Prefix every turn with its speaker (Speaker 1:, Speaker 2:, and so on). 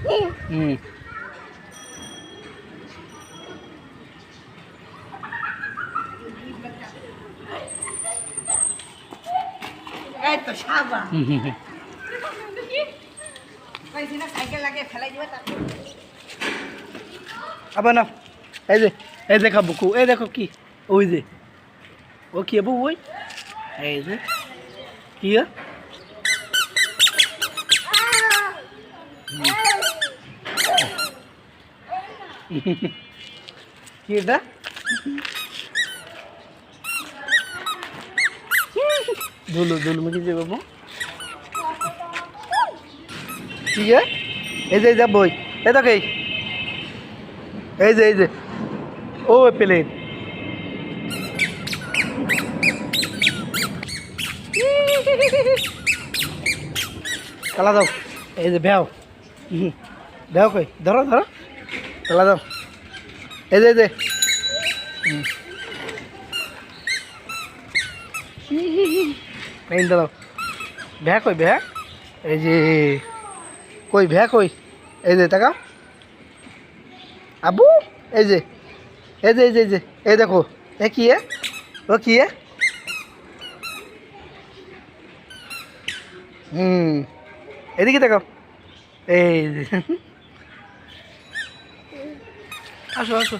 Speaker 1: হুম
Speaker 2: এই তো সাবা
Speaker 1: হুম হুম হুম।
Speaker 2: কইছি না সাইকেল লাগে ফেলাই দিবা তারপর
Speaker 1: আবার না এই যে বুকু এই দেখো কি ওই যে ও কি আবু ওই এই যে কি কি এটা দুলু দুলু মুখে যে বাবু কি এই যে যাব বই এই দেখো এই যে ও প্লেন কালা দাও এই যে ভ্যাও ভ্যাও কই ধরো ধরো কালা দাও এই যে এই দাও ভ্যা কই ভ্যা এই যে কই ভ্যা কই এই যে টাকা আবু এই যে এই যে এই দেখো এ কি ও কি এদিকে দেখো এই যে আসো আসো